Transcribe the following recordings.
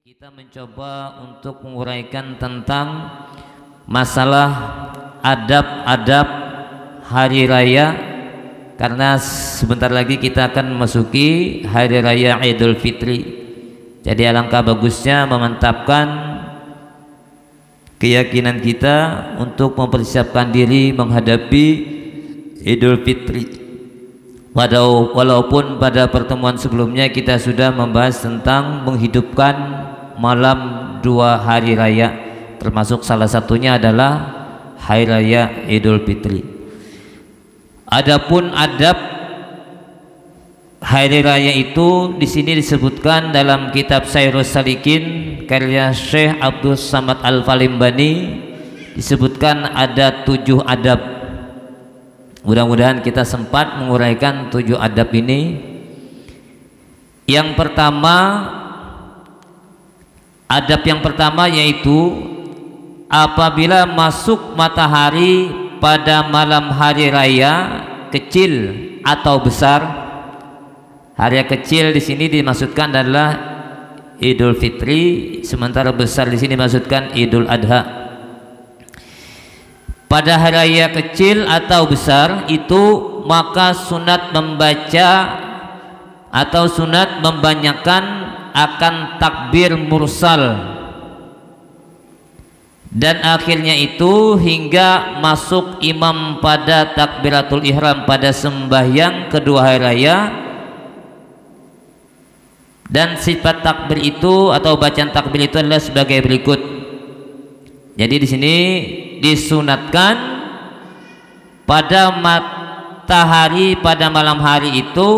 Kita mencoba untuk menguraikan tentang masalah adab-adab hari raya, karena sebentar lagi kita akan memasuki hari raya Idul Fitri. Jadi alangkah bagusnya memantapkan keyakinan kita untuk mempersiapkan diri menghadapi Idul Fitri. Walaupun pada pertemuan sebelumnya kita sudah membahas tentang menghidupkan malam dua hari raya, termasuk salah satunya adalah hari raya Idul Fitri. Adapun adab hari raya itu di sini disebutkan dalam kitab Syairus Salikin karya Syekh Abdul Samad Al-Falimbani, disebutkan ada 7 adab. Mudah-mudahan kita sempat menguraikan 7 adab ini. Yang pertama, adab yang pertama yaitu apabila masuk matahari pada malam hari raya kecil atau besar. Hari kecil di sini dimaksudkan adalah Idul Fitri, sementara besar di sini dimaksudkan Idul Adha. Pada hari raya kecil atau besar itu maka sunat membaca atau sunat membanyakkan akan takbir mursal, dan akhirnya itu hingga masuk imam pada takbiratul ihram pada sembahyang kedua hari raya. Dan sifat takbir itu atau bacaan takbir itu adalah sebagai berikut. Jadi di sini disunatkan pada matahari pada malam hari itu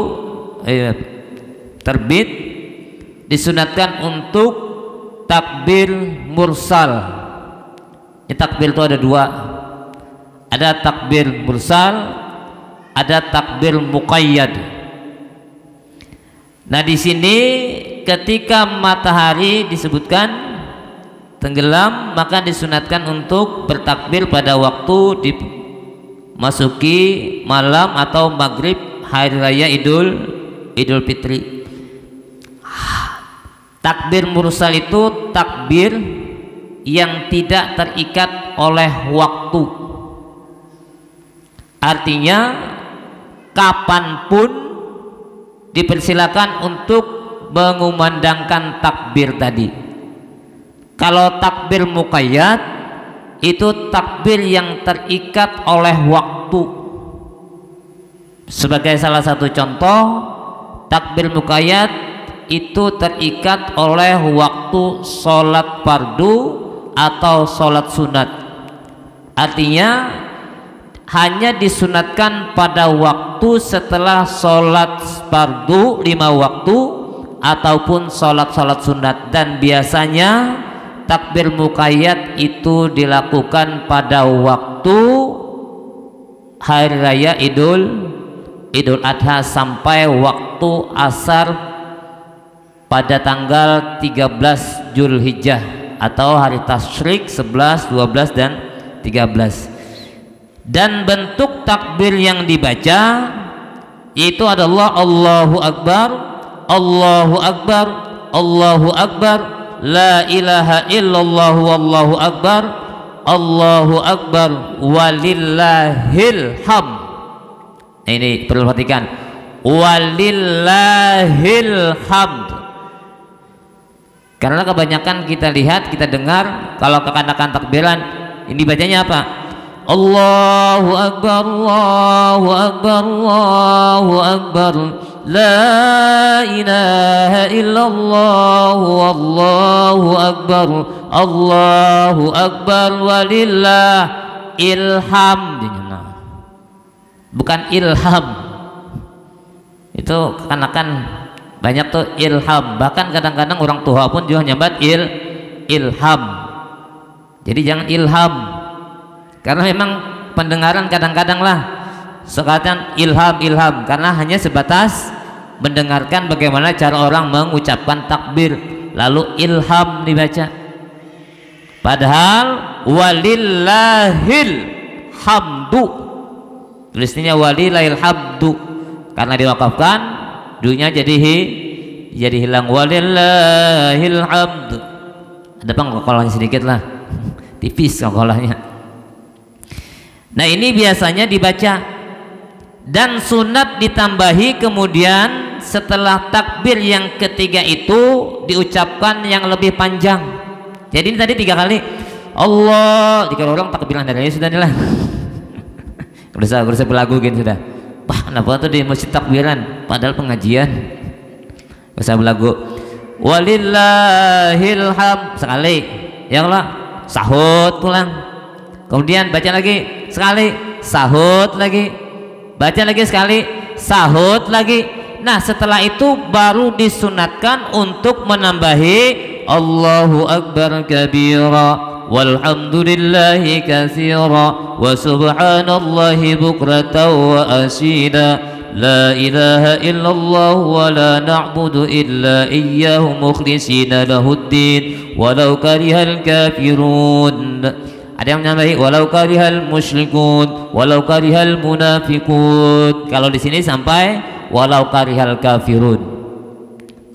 terbit, disunatkan untuk takbir mursal. Ini takbir itu ada 2, ada takbir mursal, ada takbir muqayyad. Nah di sini ketika matahari disebutkan tenggelam, maka disunatkan untuk bertakbir pada waktu dimasuki malam atau maghrib hari raya Idul Fitri. Takbir mursal itu takbir yang tidak terikat oleh waktu. Artinya kapanpun dipersilakan untuk mengumandangkan takbir tadi. Kalau takbir muqayyad itu takbir yang terikat oleh waktu. Sebagai salah satu contoh, takbir muqayyad itu terikat oleh waktu sholat fardu atau sholat sunat. Artinya hanya disunatkan pada waktu setelah sholat fardu 5 waktu ataupun sholat sunat, dan biasanya takbir muqayyad itu dilakukan pada waktu hari raya Idul Adha sampai waktu asar pada tanggal 13 Zulhijjah atau hari tasyrik 11, 12 dan 13. Dan bentuk takbir yang dibaca itu adalah Allahu Akbar, Allahu Akbar, Allahu Akbar, la ilaha illallah wallahu akbar, Allahu akbar walillahil hamd. Ini perlu perhatikan, walillahil hamd. Karena kebanyakan kita lihat, kita dengar kalau kekanakan takbiran ini bacanya apa? Allahu akbar, Allahu akbar, Allahu akbar, la ilaha illallah wallahu akbar, Allahu akbar walillah ilham. Bukan ilham, itu kekanakan banyak tuh ilham. Bahkan kadang-kadang orang tua pun juga nyambat ilham. Jadi jangan ilham, karena memang pendengaran kadang-kadang lah sekalian ilham, karena hanya sebatas mendengarkan bagaimana cara orang mengucapkan takbir, lalu ilham dibaca. Padahal walillahil hamdu, tulisnya walillahil hamdu, karena diwakafkan dunya jadi jadi hilang. Walillahil hamd. Ada pengkolahnya sedikit lah, tipis kolahnya. Nah ini biasanya dibaca, dan sunat ditambahi kemudian setelah takbir yang ketiga itu diucapkan yang lebih panjang. Jadi ini tadi 3 kali Allah, jika orang takbiran dari sudah nih lah. Udah saya belagu gini sudah. Wah, kenapa tuh di masjid takbiran padahal pengajian? Usah belagu. Walillahil hamd sekali. Ya Allah, sahut pulang. Kemudian baca lagi sekali, sahut lagi. Baca lagi sekali, sahut lagi. Nah, setelah itu baru disunatkan untuk menambahi Allahu akbar kabira walhamdulillahi katsira wa subhanallahi bukratan wa asila. La ilaha illallah wa la na'budu illa iyyahu mukhlishina lahuddin walau karihal kafirun. Ada yang menambahi walau karihal musyrikun walau karihal munafiqun. Kalau di sini sampai walau karihal kafirun.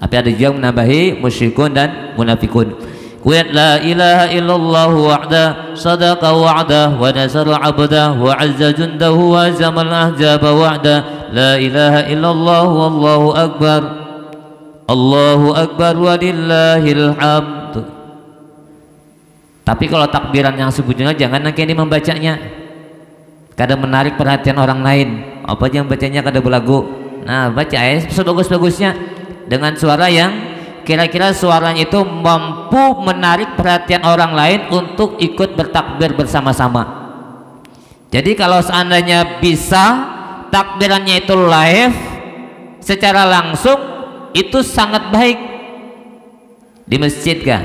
Tapi ada juga yang menambahi musyrikun dan munafikun. Qul la ilaha illallah wahda sadaqa wa'dah wa nasara 'abdah wa 'azza jundahu wa zamal ahzaba wahda. La ilaha illallah wallahu akbar. Allahu akbar walillahil hamd. Tapi kalau takbiran yang sebutnya jangan nanti ini membacanya. Kadang menarik perhatian orang lain. Apa aja yang bacanya kada belagu. Nah, baca sebagus-bagusnya dengan suara yang kira-kira suaranya itu mampu menarik perhatian orang lain untuk ikut bertakbir bersama-sama. Jadi kalau seandainya bisa takbirannya itu live secara langsung, itu sangat baik. Di masjid kan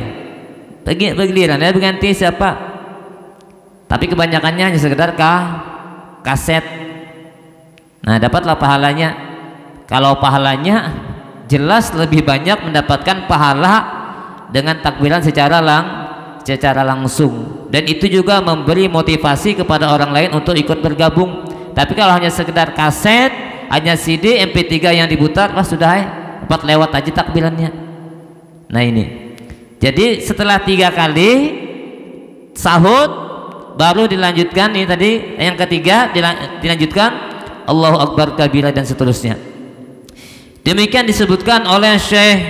bergiliran ya berganti siapa, tapi kebanyakannya hanya sekedar kaset. Nah, dapatlah pahalanya. Kalau pahalanya jelas lebih banyak mendapatkan pahala dengan takbiran secara langsung, dan itu juga memberi motivasi kepada orang lain untuk ikut bergabung. Tapi kalau hanya sekedar kaset, hanya CD, MP3 yang diputar, wah sudah dapat lewat aja takbirannya. Nah ini, jadi setelah 3 kali sahut baru dilanjutkan ini tadi yang ketiga dilanjutkan Allahu akbar kabira dan seterusnya. Demikian disebutkan oleh Syekh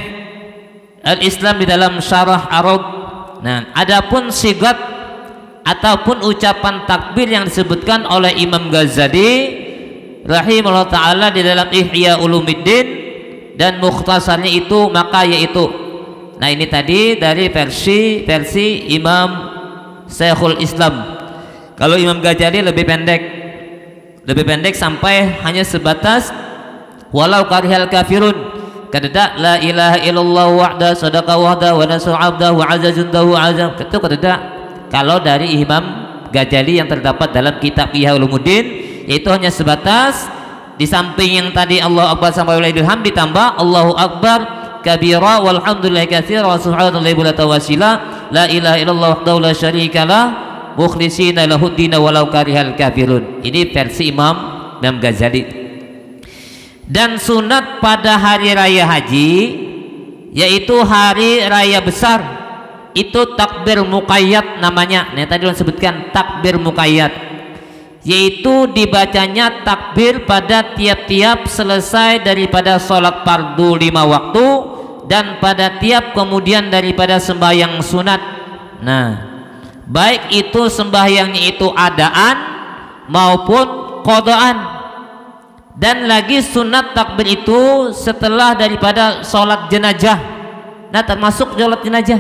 Al-Islam di dalam Syarah Arab. Nah, adapun sigat ataupun ucapan takbir yang disebutkan oleh Imam Ghazali rahimahullah taala di dalam Ihya Ulumuddin dan mukhtasarnya itu maka yaitu. Nah, ini tadi dari versi Imam Syekhul Islam. Kalau Imam Ghazali lebih pendek sampai hanya sebatas walau karihal kafirun kadada la ilaha illallah wahda sadaqa wahda wa nasra 'abda wa 'azza jundahu 'azza. Itu kadada kalau dari Imam Ghazali yang terdapat dalam kitab Ihya Ulumuddin, yaitu hanya sebatas di samping yang tadi Allah akbar sampai walillahil hamd ditambah Allahu akbar kabira walhamdulillahi katsira wa subhanallahi bukratan wa asila. La ilaha illallah wahdahu la syarikalah mukhlishina lahuddin walau karihal kafirun. Ini versi Imam Ghazali. Dan sunat pada hari raya haji, yaitu hari raya besar, itu takbir muqayyad namanya. Nah, tadi disebutkan takbir muqayyad, yaitu dibacanya takbir pada tiap-tiap selesai daripada sholat fardu 5 waktu dan pada tiap kemudian daripada sembahyang sunat. Nah, baik itu sembahyangnya itu adaan maupun qadaan. Dan lagi sunat takbir itu setelah daripada sholat jenazah. Nah, termasuk sholat jenazah.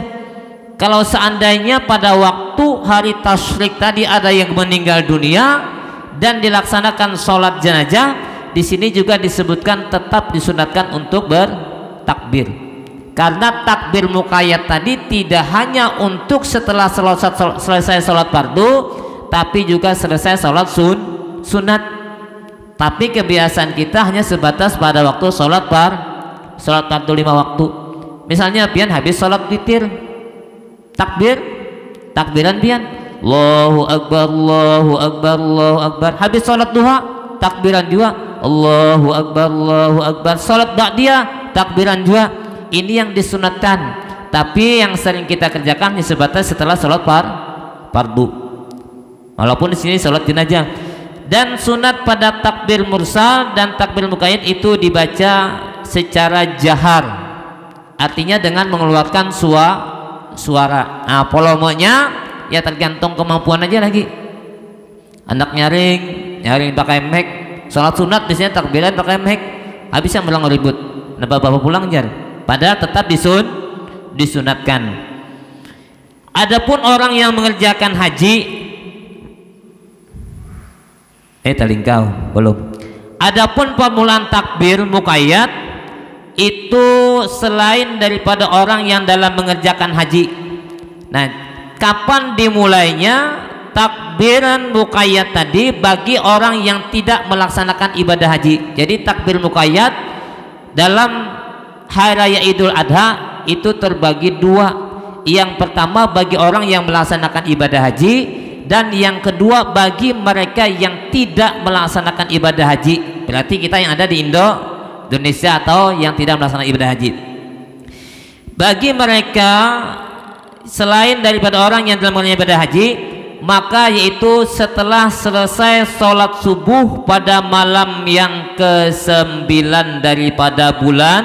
Kalau seandainya pada waktu hari tasyrik tadi ada yang meninggal dunia dan dilaksanakan sholat jenazah, di sini juga disebutkan tetap disunatkan untuk bertakbir. Karena takbir muqayyad tadi tidak hanya untuk setelah selesai sholat fardu, tapi juga selesai sholat sunat. Tapi kebiasaan kita hanya sebatas pada waktu sholat fardu 5 waktu. Misalnya pian habis sholat witir, takbiran pian Allahu akbar Allahu akbar Allahu akbar. Habis sholat duha takbiran juga Allahu akbar Allahu akbar. Sholat ba'diyah takbiran juga ini yang disunatkan. Tapi yang sering kita kerjakan sebatas setelah sholat fardu. Walaupun di sini sholat jenazah. Dan sunat pada takbir mursal dan takbir muqayyad itu dibaca secara jahar. Artinya dengan mengeluarkan suara. Nah, volumenya ya tergantung kemampuan aja lagi. Anak nyaring pakai mic. Sholat sunat biasanya takbiran pakai mic. Habis yang bilang ribut. Nah, bapak pulang jar. Padahal tetap disunatkan. Adapun orang yang mengerjakan haji, talingkau belum. Adapun permulaan takbir muqayyad itu selain daripada orang yang dalam mengerjakan haji. Nah, kapan dimulainya takbiran muqayyad tadi bagi orang yang tidak melaksanakan ibadah haji. Jadi takbir muqayyad dalam hari raya Idul Adha itu terbagi dua. Yang pertama bagi orang yang melaksanakan ibadah haji, dan yang kedua bagi mereka yang tidak melaksanakan ibadah haji. Berarti kita yang ada di Indonesia atau yang tidak melaksanakan ibadah haji. Bagi mereka selain daripada orang yang dalam mengerjakan ibadah haji, maka yaitu setelah selesai sholat subuh pada malam yang ke-9 daripada bulan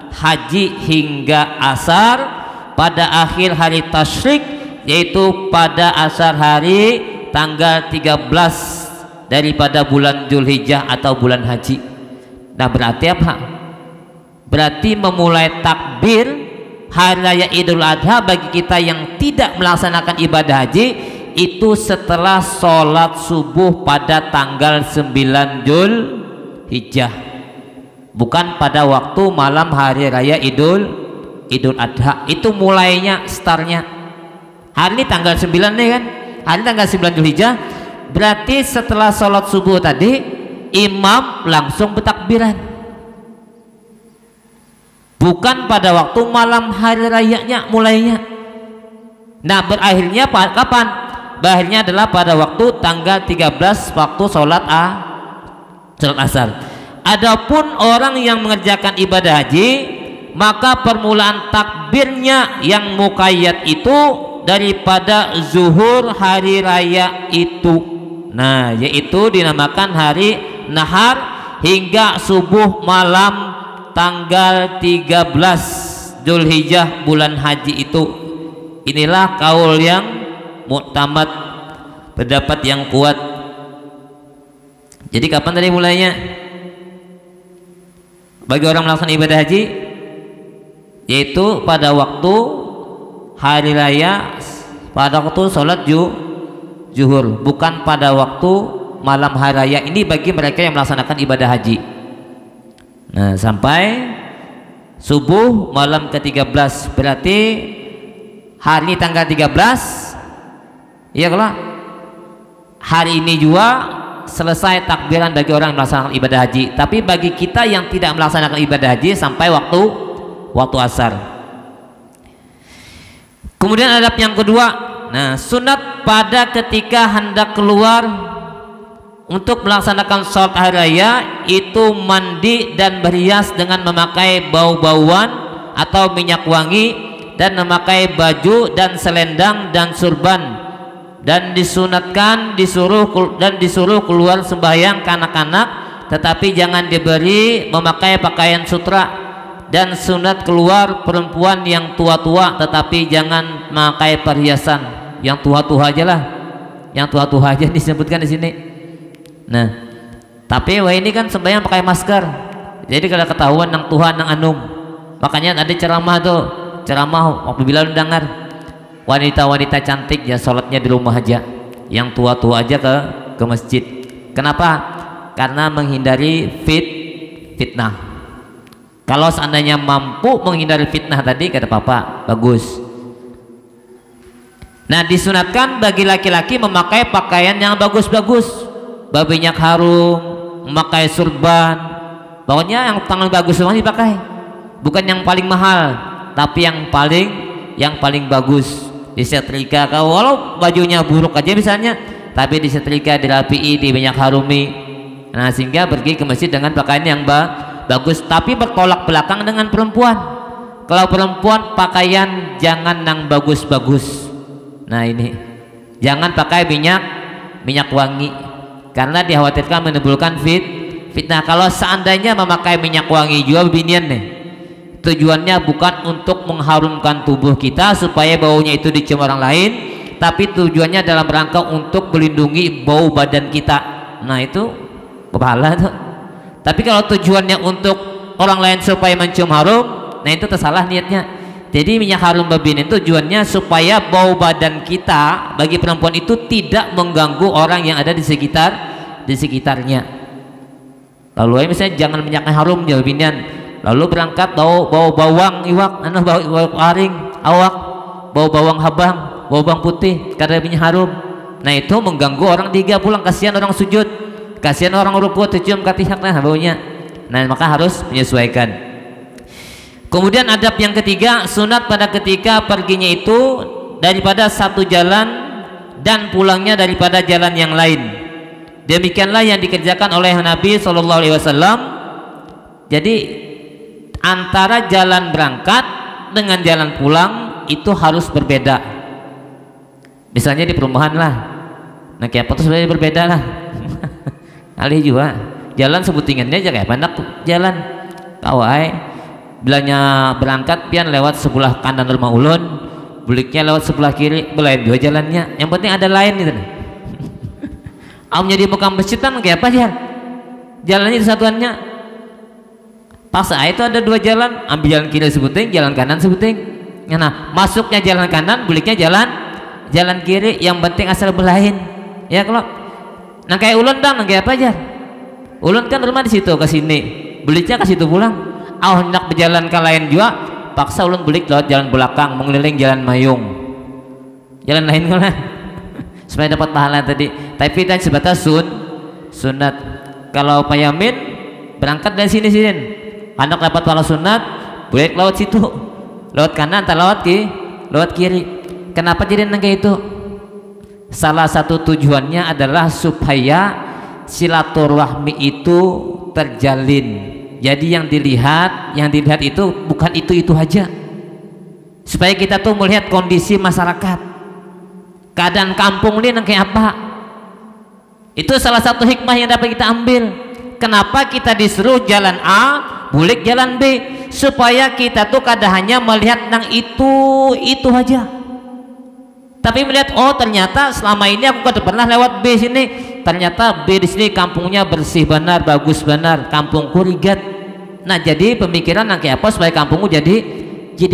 haji hingga asar pada akhir hari tasyrik, yaitu pada asar hari tanggal 13 daripada bulan Dzulhijjah atau bulan haji. Nah, berarti apa? Berarti memulai takbir hari raya Idul Adha bagi kita yang tidak melaksanakan ibadah haji itu setelah sholat subuh pada tanggal 9 Dzulhijjah, bukan pada waktu malam hari raya Idul Adha. Itu mulainya, startnya hari ini tanggal 9 nih kan, hari ini tanggal 9 Dzulhijjah. Berarti setelah sholat subuh tadi imam langsung bertakbiran, bukan pada waktu malam hari rayanya mulainya. Nah, berakhirnya kapan? Berakhirnya adalah pada waktu tanggal 13 waktu sholat asar. Adapun orang yang mengerjakan ibadah haji, maka permulaan takbirnya yang muqayyad itu daripada zuhur hari raya itu. Nah, yaitu dinamakan hari nahar hingga subuh malam tanggal 13 Dzulhijjah bulan haji itu. Inilah kaul yang muktamad, pendapat yang kuat. Jadi kapan tadi mulainya? Bagi orang melaksanakan ibadah haji yaitu pada waktu hari raya, pada waktu sholat zuhur, bukan pada waktu malam hari raya. Ini bagi mereka yang melaksanakan ibadah haji. Nah, sampai subuh malam ke-13, berarti hari ini tanggal 13. Iya, kalau hari ini juga selesai takbiran bagi orang yang melaksanakan ibadah haji. Tapi bagi kita yang tidak melaksanakan ibadah haji sampai waktu asar. Kemudian adab yang kedua, nah, sunat pada ketika hendak keluar untuk melaksanakan sholat hari raya itu mandi dan berhias dengan memakai bau-bauan atau minyak wangi, dan memakai baju dan selendang dan surban, dan disuruh keluar sembahyang kanak-kanak, tetapi jangan diberi memakai pakaian sutra. Dan sunat keluar perempuan yang tua-tua, tetapi jangan memakai perhiasan. Yang tua-tua aja lah, yang tua-tua aja disebutkan di sini. Nah, tapi wah ini kan sembahyang pakai masker, jadi kalau ketahuan nang Tuhan nang anum. Makanya ada ceramah tuh, ceramah apabila dengar wanita-wanita cantik ya sholatnya di rumah aja, yang tua-tua aja ke masjid. Kenapa? Karena menghindari fitnah. Kalau seandainya mampu menghindari fitnah tadi, kata papa, bagus. Nah, disunatkan bagi laki-laki memakai pakaian yang bagus-bagus, berminyak harum, memakai surban. Pokoknya yang tangan bagus semua dipakai, bukan yang paling mahal, tapi yang paling bagus. Disetrika, kalau bajunya buruk aja misalnya, tapi disetrika, dirapii, di minyak harumi. Nah, sehingga pergi ke masjid dengan pakaian yang bagus, tapi bertolak belakang dengan perempuan. kalau perempuan pakaian jangan yang bagus-bagus. Nah ini jangan pakai minyak wangi karena dikhawatirkan menimbulkan fitnah. Kalau seandainya memakai minyak wangi juga binian nih, tujuannya bukan untuk mengharumkan tubuh kita supaya baunya itu dicium orang lain, tapi tujuannya dalam rangka untuk melindungi bau badan kita. Nah itu pahala tuh. Tapi kalau tujuannya untuk orang lain supaya mencium harum, nah itu tersalah niatnya. Jadi minyak harum babin itu tujuannya supaya bau badan kita bagi perempuan itu tidak mengganggu orang yang ada di sekitarnya. Lalu misalnya jangan minyak harum babinian, lalu berangkat bau bawang iwak, bau aring awak, bau bawang habang, bau bawang putih karena minyak harum. Nah itu mengganggu orang tiga pulang, kasihan orang sujud, kasihan orang ruku tercium katihak nah baunya. Nah maka harus menyesuaikan. Kemudian adab yang ketiga, sunat pada ketika perginya itu daripada satu jalan dan pulangnya daripada jalan yang lain. Demikianlah yang dikerjakan oleh Nabi SAW. Jadi antara jalan berangkat dengan jalan pulang itu harus berbeda. Misalnya di perumahan lah, nah kayak apa tuh sebenarnya berbeda lah. Alih juga jalan sebutingannya aja kayak pandak jalan kawai. Bilanya berangkat pian lewat sebelah kanan rumah ulun, buliknya lewat sebelah kiri, belain dua jalannya. Yang penting ada lain gitu. Amnya di muka masjid kan kayak apa ya? Jalannya di satuannya. Pas itu ada dua jalan, ambil jalan kiri sebuting, jalan kanan sebuting. Nah, masuknya jalan kanan, buliknya jalan kiri. Yang penting asal belain. Ya kalau, nah kayak ulun bang, kayak apa aja? Ulun kan rumah di situ ke sini, buliknya ke situ pulang. Hendak berjalan ke lain juga paksa ulun belik lewat jalan belakang mengeliling jalan mayung, jalan lain kan supaya dapat pahala tadi. Tapi dan sebatas sunat. Kalau payamin berangkat dari sini hendak dapat pahala sunat belik lewat situ, lewat kanan atau lewat kiri. Kenapa jadi kayak itu? Salah satu tujuannya adalah supaya silaturahmi itu terjalin. Jadi yang dilihat itu bukan itu aja. Supaya kita tuh melihat kondisi masyarakat, keadaan kampung ini kayak apa. Itu salah satu hikmah yang dapat kita ambil. Kenapa kita disuruh jalan A, bulik jalan B, supaya kita tuh kadang hanya melihat yang itu aja. Tapi melihat oh ternyata selama ini aku kada pernah lewat B sini. Ternyata B di sini kampungnya bersih benar, bagus benar, kampungku rigat. Nah jadi pemikiran yang kayak apa supaya kampungmu jadi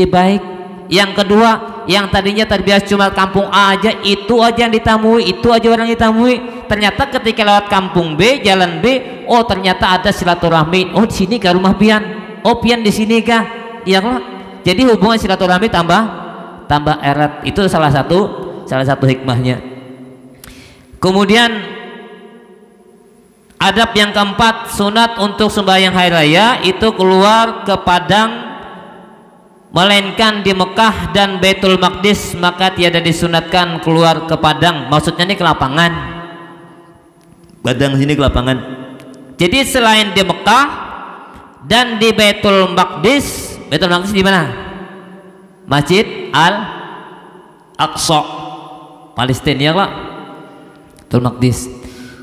baik. Yang kedua, yang tadinya terbiasa cuma kampung A aja, itu aja yang ditamui, itu aja orang ditamui. Ternyata ketika lewat kampung B, jalan B, oh ternyata ada silaturahmi. Oh di sini kah rumah pian? Oh pian di sini kah? Iya kok. Jadi hubungan silaturahmi tambah erat. Itu salah satu hikmahnya. Kemudian adab yang keempat, sunat untuk sembahyang hari raya itu keluar ke padang melainkan di Mekah dan Baitul Maqdis, maka tiada disunatkan keluar ke padang. Maksudnya ini ke lapangan. Padang sini ke lapangan. Jadi selain di Mekah dan di Baitul Maqdis di mana? Masjid Al-Aqsa, Palestina ya Pak. Baitul Maqdis.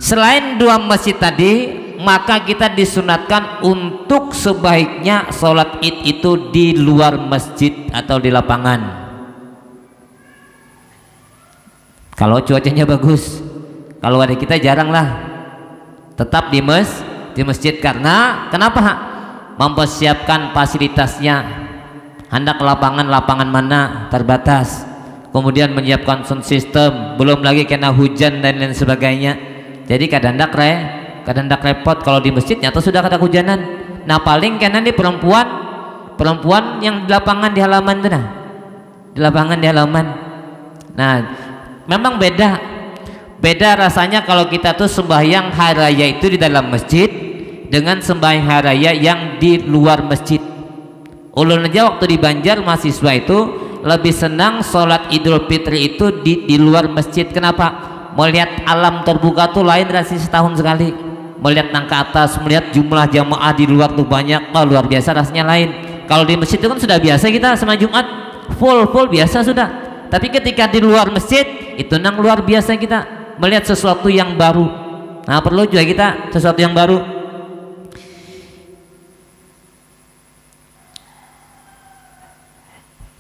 Selain dua masjid tadi, maka kita disunatkan untuk sebaiknya sholat id itu di luar masjid atau di lapangan. Kalau cuacanya bagus, kalau ada kita jarang lah, tetap di masjid. Karena kenapa? Mempersiapkan fasilitasnya. Hendak lapangan mana terbatas, kemudian menyiapkan sound system, belum lagi kena hujan dan lain sebagainya. Jadi kadang-kadang repot kalau di masjidnya atau sudah ada hujanan. Nah paling karena di perempuan yang di lapangan di halaman itu di halaman. Nah memang beda rasanya kalau kita tuh sembahyang hari raya itu di dalam masjid dengan sembahyang hari raya yang di luar masjid. Ulun aja waktu di Banjar mahasiswa itu lebih senang sholat Idul Fitri itu di luar masjid. Kenapa? Melihat alam terbuka tuh lain rasanya setahun sekali. Melihat nang ke atas, melihat jumlah jamaah di luar tuh banyak, luar biasa rasanya lain. Kalau di masjid itu kan sudah biasa kita sama Jumat full biasa sudah. Tapi ketika di luar masjid itu nang luar biasa kita melihat sesuatu yang baru. Nah, perlu juga kita sesuatu yang baru.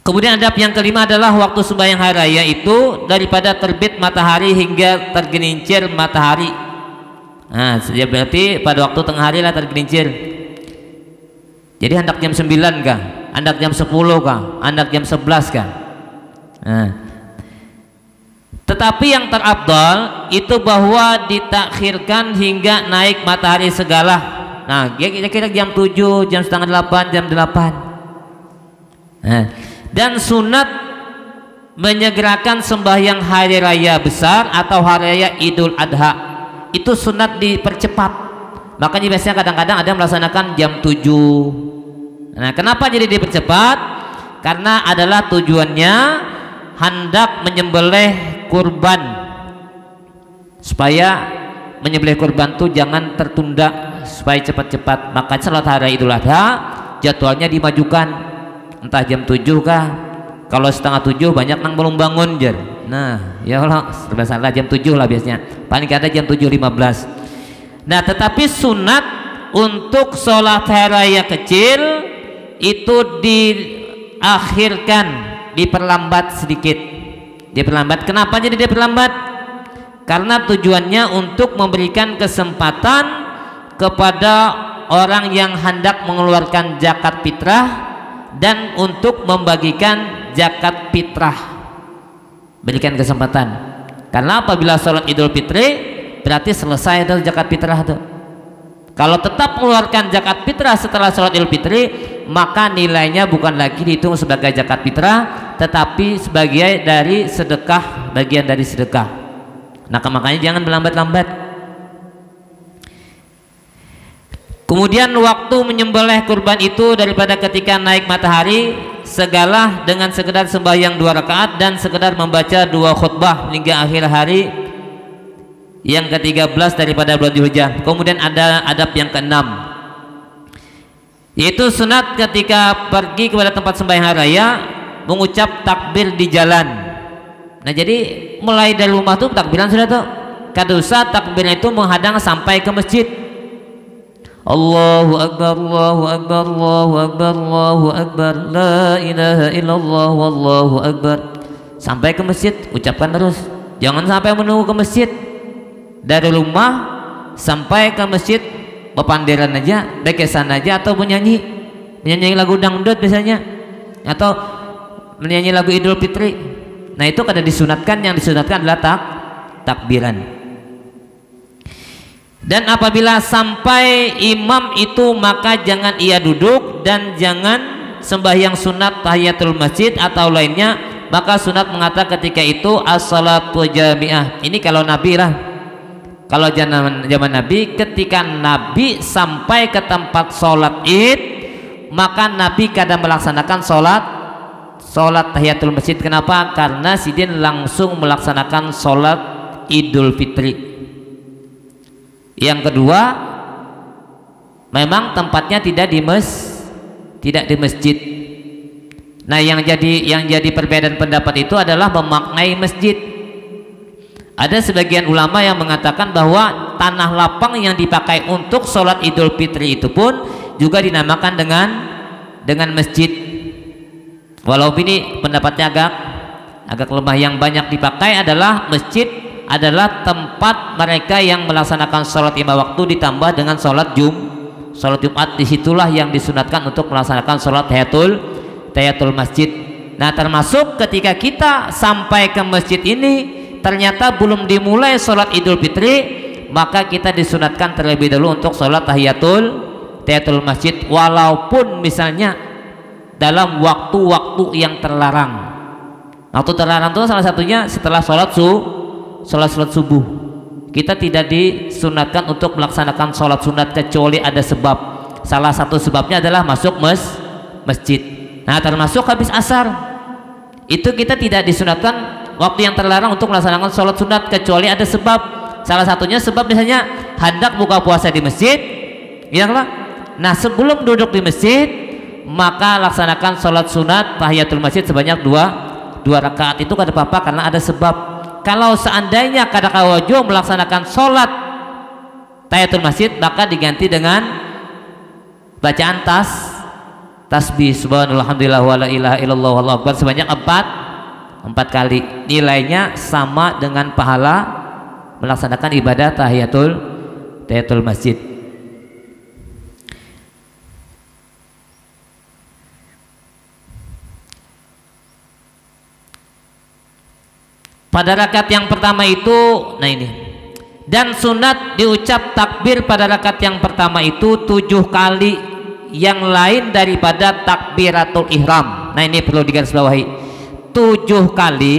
Kemudian adab yang kelima adalah waktu sembahyang hari raya itu daripada terbit matahari hingga tergelincir matahari. Nah, berarti pada waktu tengah hari lah tergelincir. Jadi hendak jam 9 kah? Hendak jam 10 kah? Hendak jam 11 kah? Nah. Tetapi yang terafdal itu bahwa ditakhirkan hingga naik matahari segala. Nah, kira-kira jam 7, jam setengah 8, jam 8. Nah, dan sunat menyegerakan sembahyang hari raya besar atau hari raya Idul Adha itu sunat dipercepat. Makanya biasanya kadang-kadang ada yang melaksanakan jam 7. Nah, kenapa jadi dipercepat? Karena adalah tujuannya hendak menyembelih kurban, supaya menyembelih kurban itu jangan tertunda, supaya cepat-cepat. Maka salat hari Idul Adha jadwalnya dimajukan, entah jam 7 kah. Kalau setengah 7 banyak nang belum bangun jer. Nah, ya Allah, serba salah jam 7 lah biasanya. Paling ada jam 7.15. Nah, tetapi sunat untuk sholat hari raya kecil itu diakhirkan, diperlambat sedikit. Diperlambat. Kenapa jadi diperlambat? Karena tujuannya untuk memberikan kesempatan kepada orang yang hendak mengeluarkan zakat fitrah dan untuk membagikan zakat fitrah. Berikan kesempatan. Karena apabila sholat Idul Fitri berarti selesai itu zakat fitrah itu. Kalau tetap mengeluarkan zakat fitrah setelah sholat Idul Fitri, maka nilainya bukan lagi dihitung sebagai zakat fitrah, tetapi sebagai dari sedekah, bagian dari sedekah. Nah, makanya jangan berlambat-lambat. Kemudian waktu menyembelih kurban itu daripada ketika naik matahari segala dengan sekedar sembahyang 2 rakaat dan sekedar membaca 2 khutbah hingga akhir hari yang ke-13 daripada bulan Dzulhijjah. Kemudian ada adab yang ke-6, yaitu sunat ketika pergi kepada tempat sembahyang hari raya mengucap takbir di jalan. Nah, jadi mulai dari rumah tuh takbiran sudah tuh. Kada usah takbirnya itu menghadang sampai ke masjid. Allahu Akbar, Allahu Akbar, Allahu Akbar, Allahu Akbar, la ilaha illallah, wallahu Akbar. Sampai ke masjid ucapkan terus. Jangan sampai menunggu ke masjid. Dari rumah sampai ke masjid bepandiran aja, bekesan aja, atau menyanyi lagu dangdut biasanya, atau menyanyi lagu Idul Fitri. Nah, itu kada disunatkan. Yang disunatkan adalah takbiran. Dan apabila sampai imam itu maka jangan ia duduk dan jangan sembahyang sunat tahiyatul masjid atau lainnya. Maka sunat mengatakan ketika itu as-salatu jami'ah. Ini kalau Nabi lah. Kalau zaman Nabi, ketika Nabi sampai ke tempat sholat id, maka Nabi kadang melaksanakan sholat tahiyatul masjid. Kenapa? Karena sidin langsung melaksanakan sholat Idul Fitri. Yang kedua, memang tempatnya tidak di masjid. Nah, yang jadi perbedaan pendapat itu adalah memaknai masjid. Ada sebagian ulama yang mengatakan bahwa tanah lapang yang dipakai untuk sholat Idul Fitri itu pun juga dinamakan dengan masjid. Walaupun ini pendapatnya agak lemah. Yang banyak dipakai adalah masjid adalah tempat mereka yang melaksanakan sholat 5 waktu ditambah dengan sholat Jumat. Disitulah yang disunatkan untuk melaksanakan sholat tahiyatul masjid. Nah, termasuk ketika kita sampai ke masjid ini ternyata belum dimulai sholat Idul Fitri, maka kita disunatkan terlebih dahulu untuk sholat tahiyatul masjid, walaupun misalnya dalam waktu-waktu yang terlarang. Waktu terlarang itu salah satunya setelah sholat subuh. Kita tidak disunatkan untuk melaksanakan sholat sunat kecuali ada sebab. Salah satu sebabnya adalah masuk masjid. Nah, termasuk habis asar itu kita tidak disunatkan waktu yang terlarang untuk melaksanakan sholat sunat kecuali ada sebab. Salah satunya sebab misalnya hendak buka puasa di masjid, ya lah. Nah, sebelum duduk di masjid maka laksanakan sholat sunat tahiyatul masjid sebanyak dua rakaat. Itu kada apa-apa karena ada sebab. Kalau seandainya kada kawaju melaksanakan sholat tahiyatul masjid, maka diganti dengan bacaan tasbih subhanallah alhamdulillah wa la ilaha illallah wallahu akbar sebanyak 4 kali. Nilainya sama dengan pahala melaksanakan ibadah tahiyatul masjid. Pada rakaat yang pertama itu, nah ini, dan sunat diucap takbir pada rakaat yang pertama itu 7 kali, yang lain daripada takbiratul ihram. Nah ini perlu digarisbawahi, 7 kali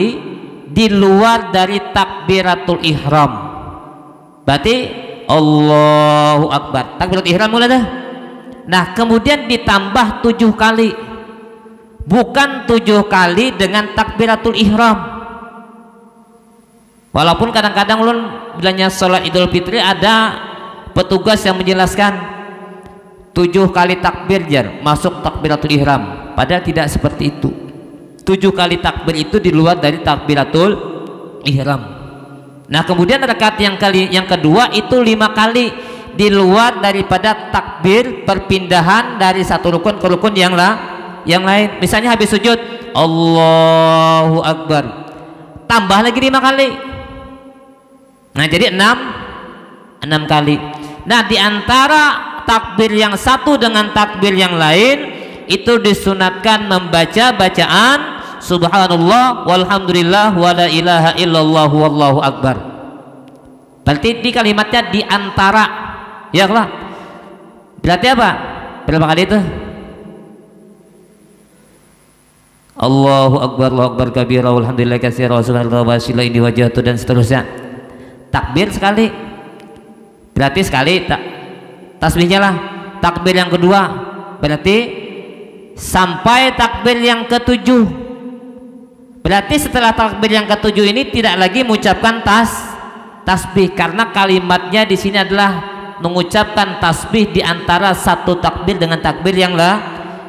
di luar dari takbiratul ihram. Berarti Allahu Akbar, takbiratul ihram mulai dah. Nah kemudian ditambah 7 kali, bukan 7 kali dengan takbiratul ihram. Walaupun kadang-kadang ulun bilangnya sholat Idul Fitri ada petugas yang menjelaskan 7 kali takbir jar masuk takbiratul ihram, padahal tidak seperti itu. 7 kali takbir itu di luar dari takbiratul ihram. Nah kemudian rakaat yang kedua itu 5 kali di luar daripada takbir perpindahan dari satu rukun ke rukun yang lain. Misalnya habis sujud Allahu Akbar, tambah lagi 5 kali. Nah jadi 6 kali. Nah diantara takbir yang satu dengan takbir yang lain itu disunatkan membaca bacaan subhanallah walhamdulillah wa la ilaha illallah wallahu akbar. Berarti di kalimatnya diantara, ya lah. Berarti apa? Berapa kali itu? Allahu akbar, Allahu akbar kabira walhamdulillah katsira wa subhanallah wa ini wajhatu dan seterusnya. Takbir sekali, berarti sekali tasbihnya lah. Takbir yang kedua berarti sampai takbir yang ketujuh. Berarti setelah takbir yang ketujuh ini tidak lagi mengucapkan tasbih, karena kalimatnya di sini adalah mengucapkan tasbih di antara satu takbir dengan takbir yang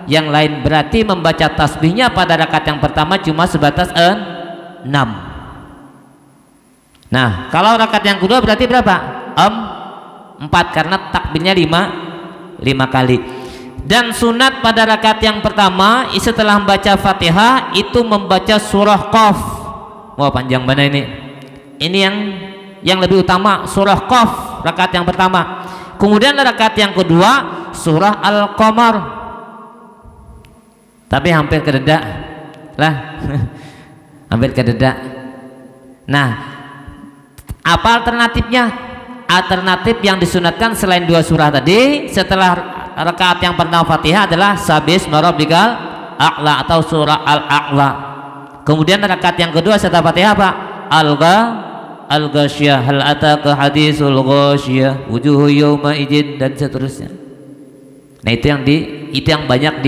lain. Berarti membaca tasbihnya pada rakaat yang pertama cuma sebatas 6. Nah kalau rakaat yang kedua berarti berapa? 4, karena takbirnya 5 kali. Dan sunat pada rakaat yang pertama setelah membaca Fatihah itu membaca surah Qaf. Wah panjang mana ini? Ini yang lebih utama surah Qaf rakaat yang pertama. Kemudian rakaat yang kedua surah Al-Qamar. Tapi hampir kededak lah. Hampir kededak. Nah apa alternatifnya? Alternatif yang disunatkan selain 2 surah tadi setelah rakaat yang pertama Fatihah adalah Sabbihisma rabbikal a'la atau surah Al-A'la. Kemudian rakaat yang kedua setelah Fatihah apa? Al-Ghasyiyah, hal ataka hadisul ghasyiyah, wujuhu yawma idzin dan seterusnya. Nah itu yang banyak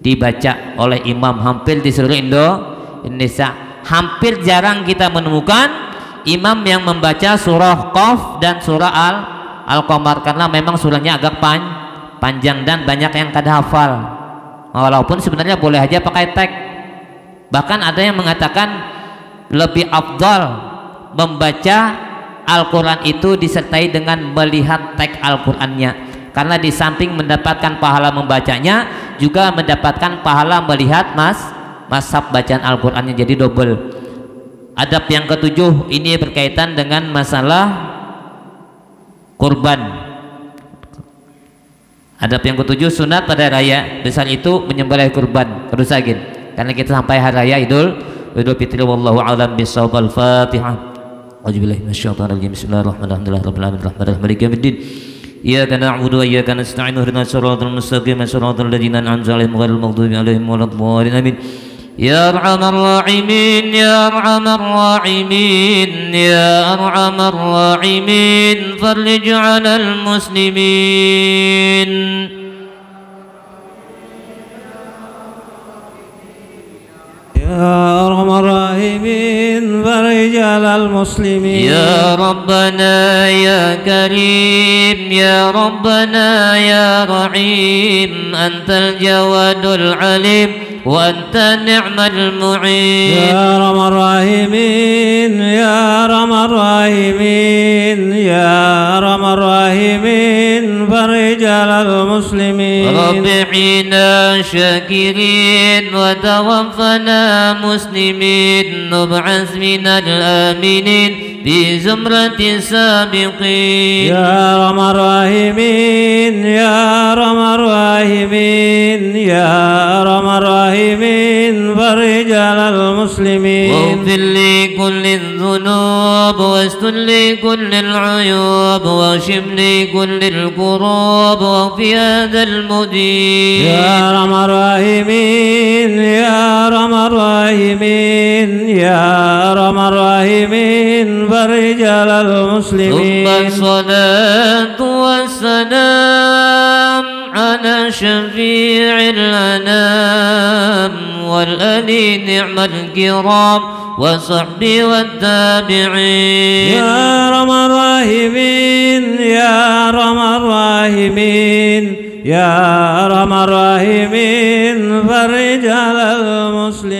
dibaca oleh imam hampir di seluruh Indonesia. Hampir jarang kita menemukan imam yang membaca surah Qaf dan surah Al-Qamar, karena memang surahnya agak panjang dan banyak yang kada hafal. Walaupun sebenarnya boleh aja pakai teks. Bahkan ada yang mengatakan lebih afdal membaca Al-Quran itu disertai dengan melihat teks Al-Qurannya, karena di samping mendapatkan pahala membacanya juga mendapatkan pahala melihat mashaf bacaan Al-Qurannya, jadi double. Adab yang ketujuh ini berkaitan dengan masalah kurban. Adab yang ketujuh sunat pada raya besar itu menyembelih kurban rusagin, karena kita sampai hari raya Idul Fitri. Wallahu a'lam bishawab. Al-Fatihah. A'udzubillahi minasyaitonir rajim. Bismillahirrahmanirrahim. Alhamdulillahirabbil alamin. Iyyaka na'budu wa iyyaka nasta'in. Ihdinas siratal mustaqim. Siratal ladzina an'amta 'alaihim ghairil maghdubi 'alaihim waladdallin. Amin. Ya Arhamar Rahimin, Ya Arhamar Rahimin, Ya Arhamar Rahimin, farij 'alal muslimin. Ya Arhamar Rahimin, farij 'alal muslimin. Ya Rabbana يا كريم يا ربنا يا رحيم أنت الجواد العليم وأنت نعم المعين يا أرحم الراحمين يا أرحم الراحمين يا أرحم الراحمين فرج على المسلمين رب حينا شاكرين وتوفنا مسلمين نبعث من الآمنين في زمرة السابقين يا أرحم الراحمين يا أرحم الراحمين يا أرحم الراحمين فرج على المسلمين واغفر لكل الذنوب واستر لكل العيوب واشف لكل الكروب وفي هذا المدين يا أرحم الراحمين يا أرحم الراحمين يا أرحم الراحمين فرج على المسلمين ثم الصلاة والسلام على شفيع الأنام والآل نعم الكرام وصحبه والتابعين يا أرحم الراحمين يا أرحم الراحمين يا أرحم الراحمين فرج على المسلمين